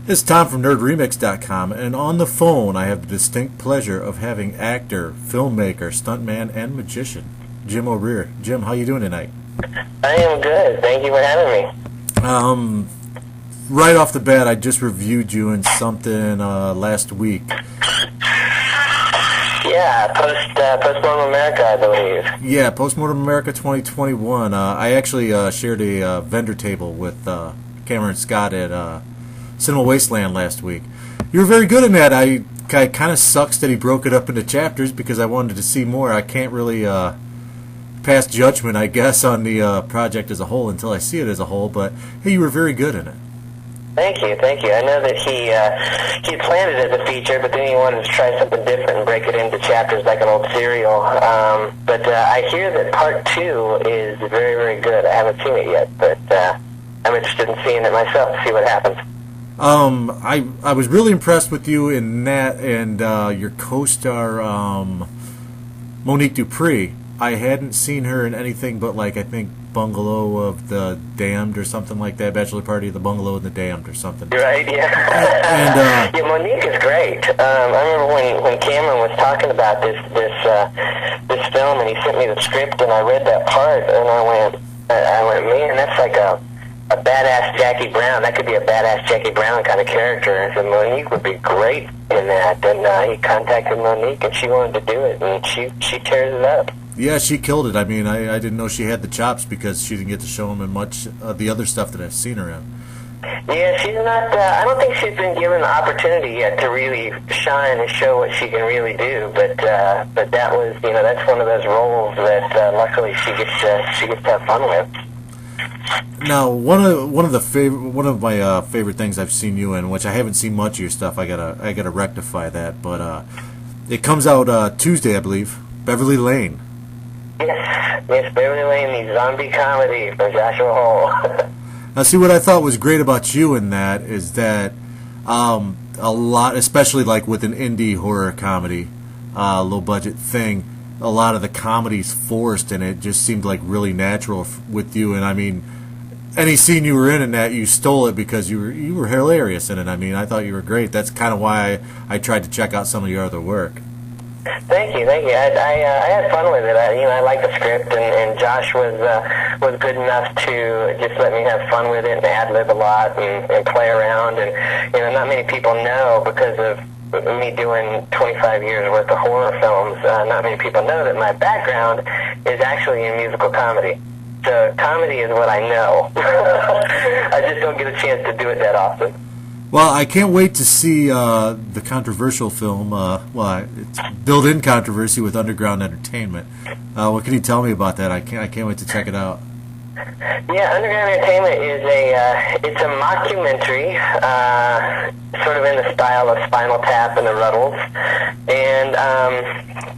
It's Tom from NerdRemix.com, and on the phone I have the distinct pleasure of having actor, filmmaker, stuntman, and magician, Jim O'Rear. Jim, how you doing tonight? I am good. Thank you for having me. Right off the bat, I just reviewed you in something last week. Yeah, Postmortem America, I believe. Yeah, Postmortem America 2021. I actually shared a vendor table with Cameron Scott at Cinema Wasteland last week. You were very good in that. I kind of sucks that he broke it up into chapters because I wanted to see more. I can't really pass judgment, I guess, on the project as a whole until I see it as a whole. But hey, you were very good in it. Thank you. I know that he planned it as a feature, but then he wanted to try something different and break it into chapters like an old serial. But I hear that part 2 is very, very good. I haven't seen it yet, but I'm interested in seeing it myself to see what happens. I was really impressed with you in that and your co-star Monique Dupree. I hadn't seen her in anything but, like, I think Bungalow of the Damned or something like that, Bachelor Party of the Bungalow of the Damned or something. Right, yeah. And yeah, Monique is great. I remember when Cameron was talking about this film, and he sent me the script, and I read that part, and I went, man, that's like a badass Jackie Brown. That could be a badass Jackie Brown kind of character. And so Monique would be great in that. And he contacted Monique, and she wanted to do it, and she tears it up. yeah, she killed it. I mean, I didn't know she had the chops because she didn't get to show them in much of the other stuff that I've seen her in. Yeah, she's not, I don't think she's been given the opportunity yet to really shine and show what she can really do, but that was, that's one of those roles that luckily she gets to have fun with. Now, one of my favorite things I've seen you in, which I haven't seen much of your stuff, I gotta rectify that, but it comes out Tuesday, I believe. Beverly Lane. Yes, Beverly Lane, the zombie comedy from Joshua Hole. Now, see, what I thought was great about you in that is that a lot, especially like with an indie horror comedy, low budget thing, a lot of the comedy's forced, and it just seemed like really natural with you. And I mean, any scene you were in that, you stole it because you were hilarious in it. I mean, I thought you were great. That's kind of why I tried to check out some of your other work. Thank you. I had fun with it. I liked the script, and Josh was good enough to just let me have fun with it and ad-lib a lot and play around. And not many people know, because of me doing 25 years worth of horror films, not many people know that my background is actually in musical comedy. So comedy is what I know. I just don't get a chance to do it that often. Well, I can't wait to see the controversial film. It's built-in controversy with Underground Entertainment. What can you tell me about that? I can't wait to check it out. Yeah, Underground Entertainment is it's a mockumentary, sort of in the style of Spinal Tap and the Ruddles, and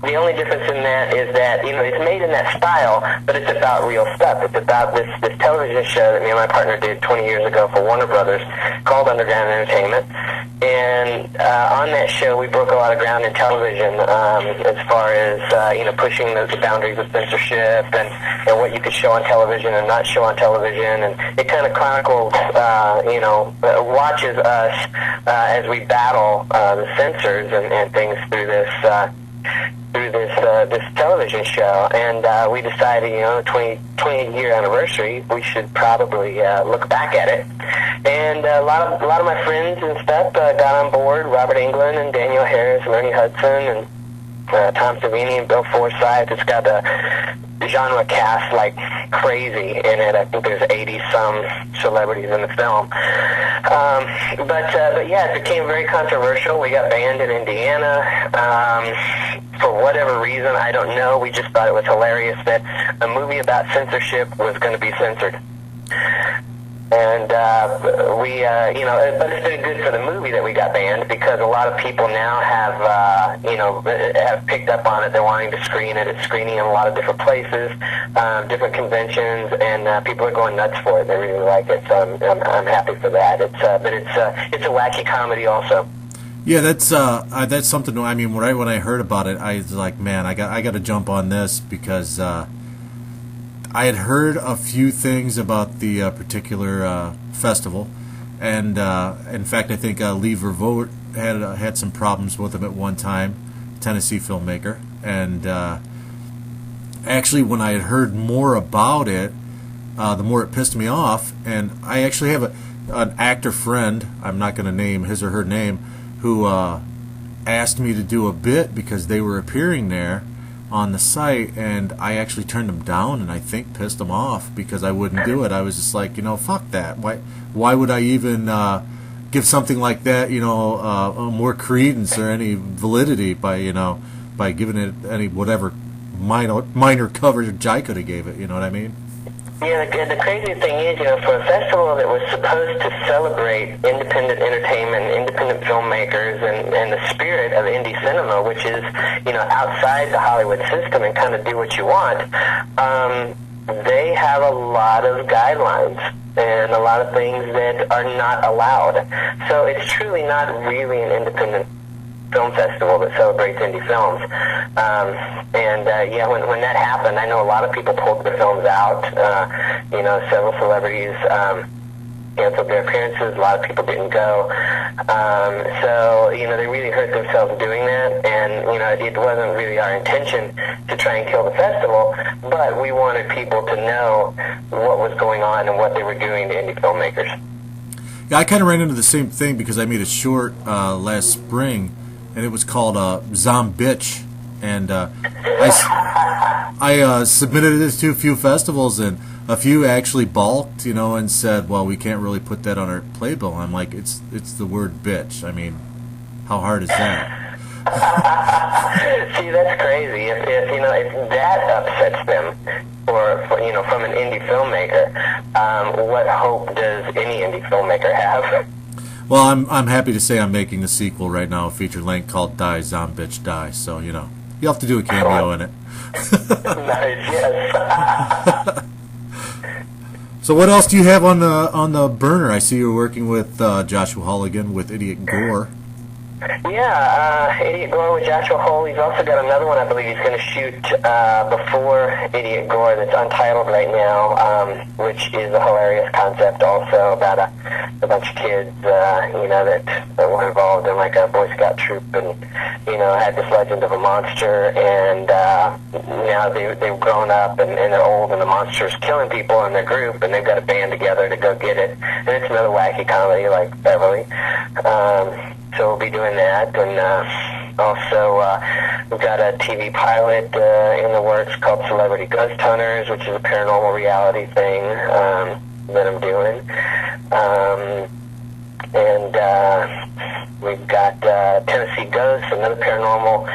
the only difference in that is that it's made in that style, but it's about real stuff. It's about this television show that me and my partner did 20 years ago for Warner Brothers called Underground Entertainment, and on that show we broke a lot of ground in television as far as pushing the boundaries of censorship and what you could show on television and not show on television, and it kind of chronicles, watches us as we battle the censors and things through this television show. And we decided, 20-year anniversary, we should probably look back at it. And a lot of my friends and stuff got on board. Robert Englund and Daniel Harris and Ernie Hudson and Tom Savini and Bill Forsyth. It's got a genre cast like crazy in it. I think there's 80-some celebrities in the film. But yeah, it became very controversial. We got banned in Indiana. For whatever reason, I don't know. We just thought it was hilarious that a movie about censorship was going to be censored. And but it's been good for the movie that we got banned, because a lot of people now have picked up on it. They're wanting to screen it. It's screening in a lot of different places, different conventions, and people are going nuts for it. They really like it, so I'm happy for that. But it's a wacky comedy also. Yeah, that's something. I mean, when I heard about it, I was like, man, I got to jump on this, because I had heard a few things about the particular festival, And in fact, I think Lee Vervoort had some problems with him at one time, Tennessee filmmaker. And actually, when I had heard more about it, the more it pissed me off. And I actually have an actor friend, I'm not going to name his or her name, who asked me to do a bit because they were appearing there on the site, and I actually turned them down, and I think pissed them off because I wouldn't do it. I was just like, fuck that. Why would I even give something like that, more credence or any validity by giving it any whatever minor coverage I could have gave it. You know what I mean? Yeah, the crazy thing is, for a festival that was supposed to celebrate independent entertainment, independent filmmakers, and the spirit of indie cinema, which is, outside the Hollywood system and kind of do what you want, they have a lot of guidelines and a lot of things that are not allowed. So it's truly not really an independent film festival that celebrates indie films. When that happened, I know a lot of people pulled their films out. Several celebrities canceled their appearances. A lot of people didn't go. They really hurt themselves doing that. And, it wasn't really our intention to try and kill the festival, but we wanted people to know what was going on and what they were doing to indie filmmakers. Yeah, I kind of ran into the same thing because I made a short last spring, and it was called Zombitch, and I submitted it to a few festivals, and a few actually balked, and said, "Well, we can't really put that on our playbill." I'm like, "It's the word bitch. I mean, how hard is that?" See, that's crazy. If that upsets them, from an indie filmmaker, what hope does any indie filmmaker have? Well, I'm happy to say I'm making a sequel right now, a feature length called Die Zombitch Die. So you'll have to do a cameo in it. Nice, yes. So what else do you have on the burner? I see you're working with Joshua Hall again with Idiot Gore. Yeah, Idiot Gore with Joshua Hall. He's also got another one I believe he's going to shoot before Idiot Gore that's untitled right now, which is a hilarious concept also about a bunch of kids, that were involved in like a Boy Scout troop and, had this legend of a monster, and now they've grown up and they're old and the monster's killing people in their group and they've got a band together to go get it. And it's another wacky comedy like Beverly. So we'll be doing that, and also we've got a TV pilot in the works called Celebrity Ghost Hunters, which is a paranormal reality thing that I'm doing. We've got Tennessee Ghosts, another paranormal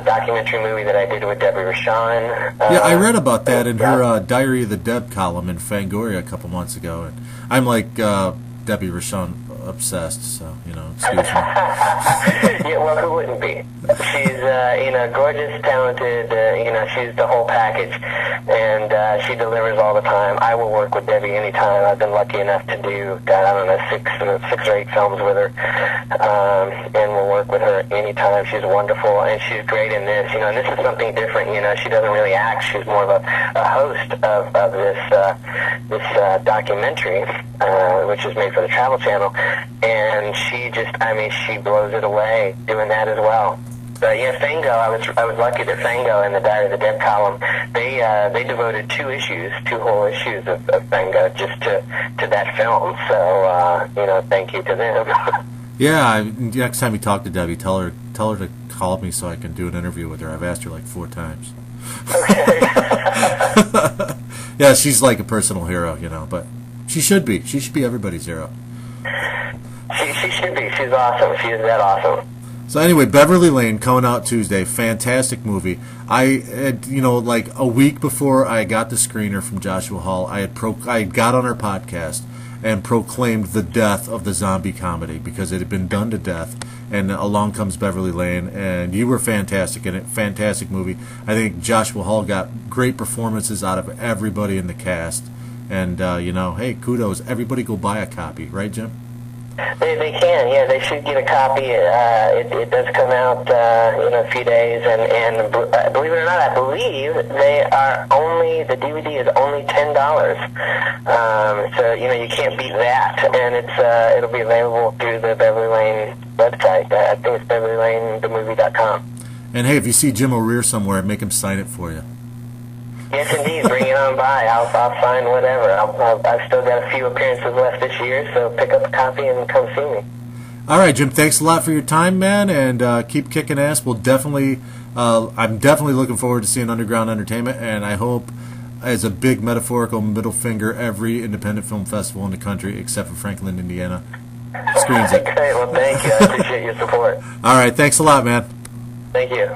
documentary movie that I did with Debbie Rochon. Yeah, I read about that in her Diary of the Deb column in Fangoria a couple months ago, and I'm like Debbie Rochon obsessed, so excuse me. Yeah, well, who wouldn't be? She's gorgeous, talented, she's the whole package, and she delivers all the time. I will work with Debbie anytime. I've been lucky enough to do, six or eight films with her, and we'll work with her anytime. She's wonderful, and she's great in this, and this is something different, she doesn't really act. She's more of a host of this documentary, which is made for the Travel Channel, and she blows it away doing that as well. But yeah, Fango, I was lucky that Fango in the Diary of the Dead column, they devoted two whole issues of Fango just to that film. So thank you to them. Yeah, next time you talk to Debbie, tell her to call me so I can do an interview with her. I've asked her like 4 times. Okay. Yeah, she's like a personal hero, but she should be. She should be everybody's hero. She should be. She's awesome. She is that awesome. So anyway, Beverly Lane coming out Tuesday. Fantastic movie. I had, like a week before I got the screener from Joshua Hall, I got on her podcast and proclaimed the death of the zombie comedy because it had been done to death. And along comes Beverly Lane, and you were fantastic in it. Fantastic movie. I think Joshua Hall got great performances out of everybody in the cast. And, hey, kudos. Everybody go buy a copy. Right, Jim? They can, yeah. They should get a copy. It does come out in a few days, and believe it or not, I believe the DVD is only $10. So you can't beat that, and it'll be available through the Beverly Lane website. I think it's BeverlyLaneTheMovie.com. And hey, if you see Jim O'Rear somewhere, make him sign it for you. Yes, indeed. Bring it on by. I'll sign whatever. I've still got a few appearances left this year, so pick up a copy and come see me. All right, Jim. Thanks a lot for your time, man, and keep kicking ass. I'm definitely looking forward to seeing Underground Entertainment, and I hope, as a big metaphorical middle finger, every independent film festival in the country, except for Franklin, Indiana, screens it. Great. Well, thank you. I appreciate your support. All right. Thanks a lot, man. Thank you.